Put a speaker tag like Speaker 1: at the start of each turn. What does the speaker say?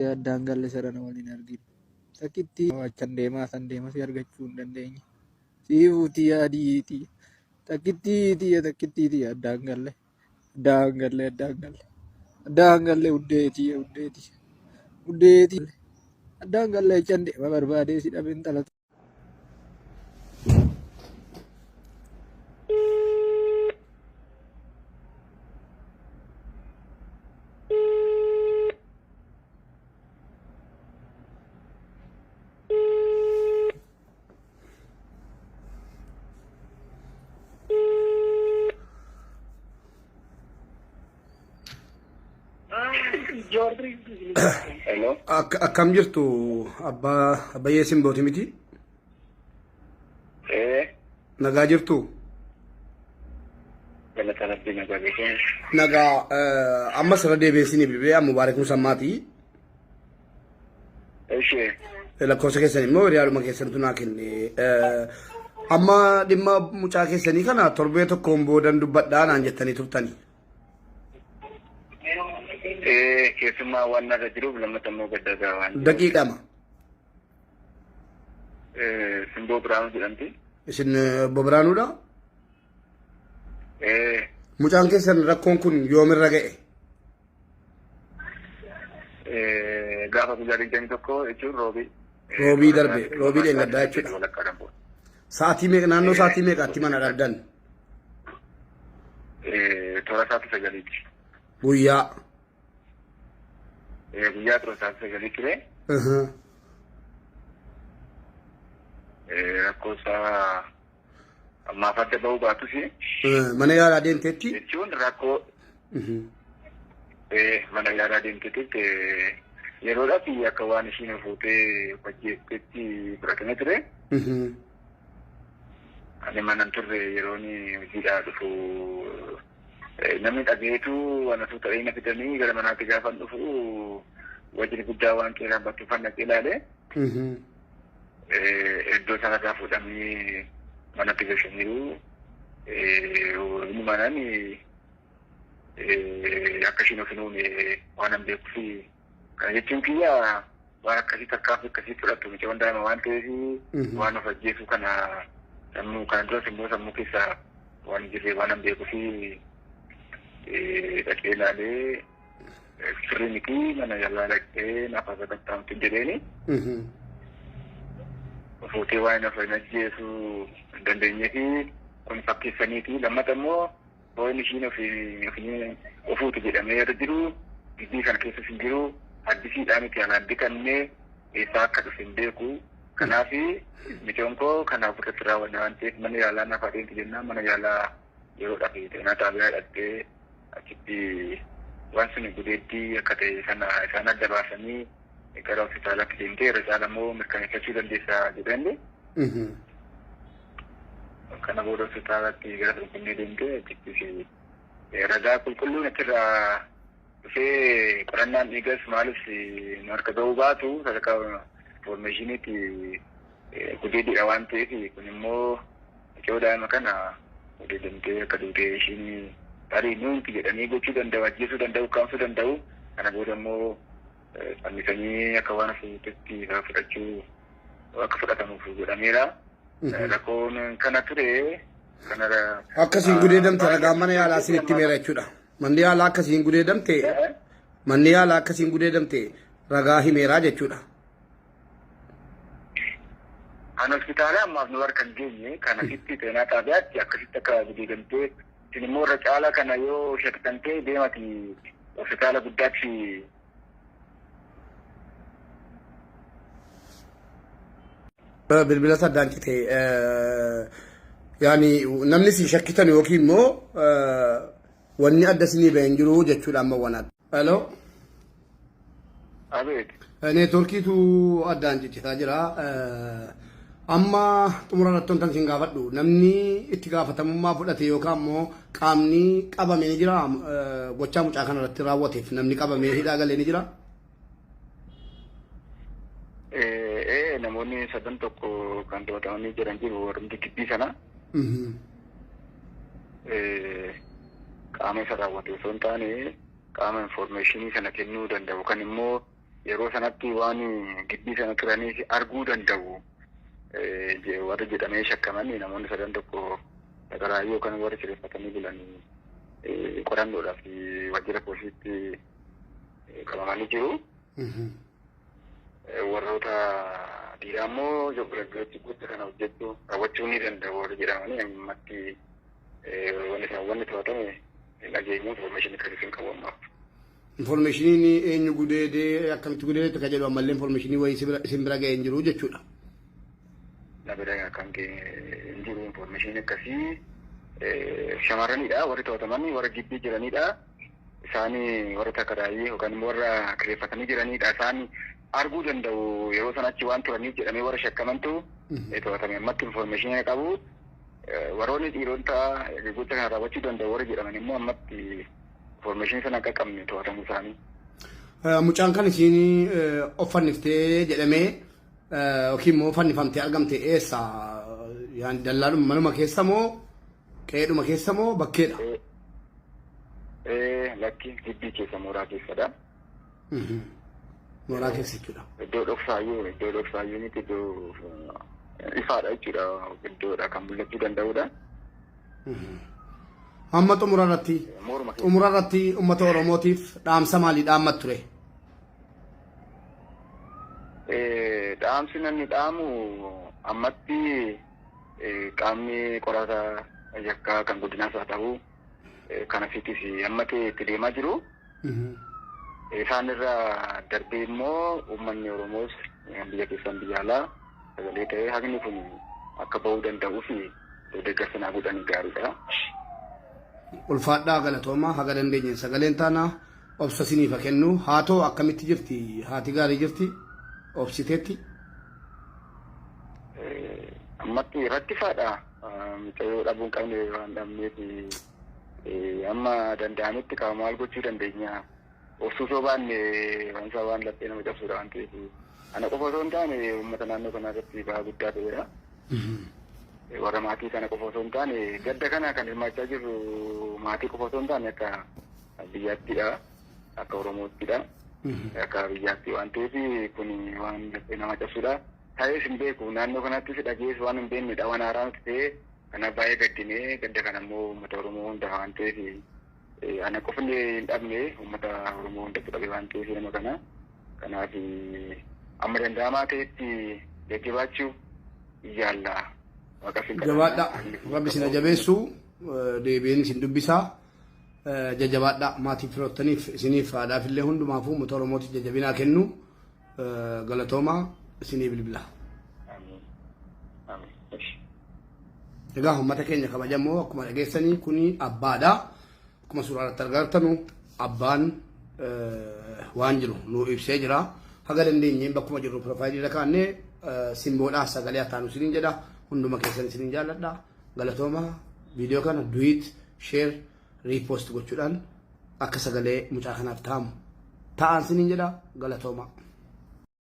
Speaker 1: Addaan galle sarara waliin arginu. Takkitti wachan deemaa san deemas argachuu hin dandeenye. Siifuutii adiitii. Takkittii addaan galle. Addaan galle uddeetii. Addaan galle can deema barbaadee si dhabeen talatu.
Speaker 2: Hello.
Speaker 3: Akkam jirtu abbayyee simbooti miti? Nagaa jirtu? Nagaa amma sirra deebi'eessini bilbilee mubaarakuu sammaati. Lakkoofsa keessan immoo hiriyaaluma keessantu naa kenne. Amma dhimma mucaa keessanii kana torbee tokkoon boodan dubbadhaa naan jettanii turtanii.
Speaker 2: Keessumaa waan irra jiruuf lammata immoo gaddagaa waan jiruuf.
Speaker 3: Daqiiqama.
Speaker 2: Simboo Biraanuu jedhamti.
Speaker 3: Isin Obbo Biraanuudha? Mucaan keessan rakkoon kun yoomirra ga'e?
Speaker 2: Gaafa guyyaa 21 jechuun roobii.
Speaker 3: Roobii darbe, roobii dheengaddaa jechuudha. Sa'aatii meeqa naannoo sa'aatii meeqaatti mana dhabdan?
Speaker 2: Toora sa'aatii 9.
Speaker 3: Guyyaa.
Speaker 2: Guyyaa toora sa'aatii 9 ture. Rakkoo isaa ammaaf adda bahuu baatus.
Speaker 3: Mana yaalaa deemteetti?
Speaker 2: Jechuun rakkoo mana yaalaa deemteetti yeroodhaaf akka waan ishiin fuutee hojjettetti fudhatame ture. Ani manan turre yeroon hojiidhaa dhufu namni dhageetu waan asuu ta'ee na fidanii gara manaatti gaafan dhufu wajjin guddaa waan qeeraan bakkeeffan dhaqee ilaale. Iddoo sanarraa fuudhamee manatti galchaniiru. Inni manaan akka ishiin of hin uume waan hin beekuuf kana jechuun kiyya waan akkasii takkaaf akkasii fudhattu mucaan daa'ima waan ta'eef waan of ajjeesu kana sammuu kana duras immoo sammuu keessaa waan jirree waan hin beekuuf dhaqee ilaalee sirrii miti mana yaalaa dhaqee naaf akka qaxxaamtu jedheeni. Fuutee waan of hin ajjeesu hin dandeenyeef kun fakkeessaniiti. Lammata immoo waan ishiin ofuutu jedhamee irra jiru giddii kana keessa hin jiru addisiidhaan itti alaaddi kannee eessaa akka dhufe hin beeku. Kanaaf mucaan koo kanaaf irratti raawwanne waan ta'eef mana yaalaa naaf adeemti jennaan mana yaalaa yeroodhaaf xeenaa xaabiyaa dhaqxee achitti waan sun gudeeddii akka ta'e sana isaan adda baasanii gara hospitaalaatti deemtee irra caala immoo mirkaneeffachuu dandeessaa jedhanii. Kana booda hospitaalaatti gara Finfinnee deemtee achittis ragaa qulqulluun achirraa dhufee qorannaan dhiigas maalis nu harka ga'uu baatu sadarkaa informaashiniitti gudeeddiidha waan ta'eef kun immoo mucaa daa'ima kana gudeeddamtee akka duutee ishiin tarii nuunti jedhanii gochuu danda'u ajjeesuu danda'u kaamsuu danda'u kana booda immoo fannisanii akka waan fuutetti fudhachuu akka fudhatamuuf godhameera. Rakkoon kana ture kanarra.
Speaker 3: Akkasiin gudeedamte ragaan mana yaalaa isinitti meera jechuudha. Manni yaalaa akkasiin gudeedamte ragaa himeeraa jechuudha.
Speaker 2: An hospitaala ammaaf nu harka hin geenye kana sitti xeenaa xaabiyaatti akkasitti akka gudeedamtee isin immoo irra caalaa kana yoo shakkantee deemati hospitaala guddaatti.
Speaker 3: Bilbila saddaan cite yaani namni si shakkitan yookiin immoo wanni adda isinii ba'een jiru jechuudha amma waan adda. Hello.
Speaker 2: Abeet.
Speaker 3: Neetworkiitu addaan ciccitaa jira. Amma xumura irratti wantan isin gaafadhu namni itti gaafatamummaa fudhate yookaan immoo qaamni qabamee ni jira gochaa mucaa kana irratti raawwateef namni qabamee hidhaa galee ni jira.
Speaker 2: Namoonni 7 kan to'atamanii jiran jiru warreen gibbii sana. Qaama isa raawwate osoo hin taane qaama informaashinii sana kennuu danda'u kan immoo yeroo sanatti waan gibbii sana turanii arguu danda'u warra jedhamee shakkamanii namoonni sadan tokko Sagaraayyoo kan warra kireeffatanii bulanii qorannoodhaaf waajjira poolisiitti qabamanii jiru. Warroota dhiiraa immoo gocha kana hojjechuu raawwachuu ni danda'u warra jedhamanii ammatti wanni to'atame dhageenyu information akkasii hin qabu ammaaf.
Speaker 3: Informationiin eenyu gudeedee akkamitti gudeedee akka jedhu ammallee informationii wayii isin bira ga'ee hin jiru jechuudha.
Speaker 2: Na bira kan hin jiru information akkasii shamarranidha warri to'ataman warra gibbii jiranidha. Isaanii warra Sagaraayyoo yookaan warra kireeffatanii jiranidha. Isaan arguu danda'u yeroo sanatti waan turaniif jedhamee warra shakkamantu to'atame ammatti information qabu. Warroonni dhiirota gocha kana raawwachuu danda'u warra jedhaman immoo ammatti information sana akka qabne to'atamuu isaanii.
Speaker 3: Mucaan kan isiin uffanniftee jedhamee yookiin immoo fannifamtee argamte eessa? Dallaadhuma manuma keessa moo qe'eedhuma keessa moo bakkeedha?
Speaker 2: Lakki gibbii keessa mooraa keessadha.
Speaker 3: Mooraa keessa jechuudha.
Speaker 2: Iddoo dhoksaayyuu miti iddoo ifaadha jechuudha. Iddoodha kan mul'achuu danda'udha.
Speaker 3: Amma xumura irratti uummata Oromootiif dhaamsa maalii dhaammat ture?
Speaker 2: Dhaamsi namni dhaamu ammatti qaamni qorata yakkaa kan godinaas haa ta'u kan asiittis ammatee itti deemaa jiru. Isaan irraa darbee immoo uummanni Oromoos biyya keessan biyya alaa sagalee ta'ee haqni kun akka bahuu danda'uu fi deeggarsa naa godhanii gaariidha.
Speaker 3: Ulfaadhaa galatoomaa haga dandeenye sagaleen taanaa obsa siniif kennu haa ta'u akkamitti jirti haati gaarii jirti obsiteetti.
Speaker 2: Ammatti rakkisaadha mucayyoo dhabuun qabne waan dhabneef amma danda'anitti qaama maal gochuu dandeenya. Obsuusoo baanne wansa waan laphee nama cabsuudha waan ta'eef ana qofa osoo hin taane uummata naannoo kanaa irratti bahaa guddaa ta'edha. Warra maatii kana qofa osoo hin taane gadda kana kan hirmaachaa jirru maatii qofa osoo hin taane akka biyyattidha akka Oromoottidha akka biyyaatti waan ta'eef kun waan laphee nama cabsuudha. Ta'ees hin beeku naannoo kanattis dhagees waan hin beeknedha waan haaraa nuti ta'e kana baay'ee gaddinee gadda kana immoo uummata Oromoo hunda waan ta'eef ana qofni hin dhabne uummata Oromoo hundatti dhabe waan ta'eef nama kana kanaaf amma danda'amaa ta'etti jajjabaachuu yaalla.
Speaker 3: Jabaadha rabbi isin jabeessu deebiin isin dubbisaa jajjabaadha maatii firoottaniif isiniif haadhaaf illee hundumaafuu uummata Oromootiif jajjabinaa kennu galatoomaa isinii bilbila. Egaa uummata keenya kabajamoo akkuma dhageessanii kuni abbaadha. Akkuma suuraa irratti argartanu abbaan waan jiru nu ibsee jira. Haga dandeenyeen bakkuma jirru piroofaayilii irra kaannee simboodhaa sagalee ataanu isiniin jedha. Hunduma keessan isiniin jaalladha. Galatooma viidiyoo kana duwiit sheer riipoost gochuudhaan akka sagalee mucaa kanaaf ta'an isiniin jedha. Galatooma.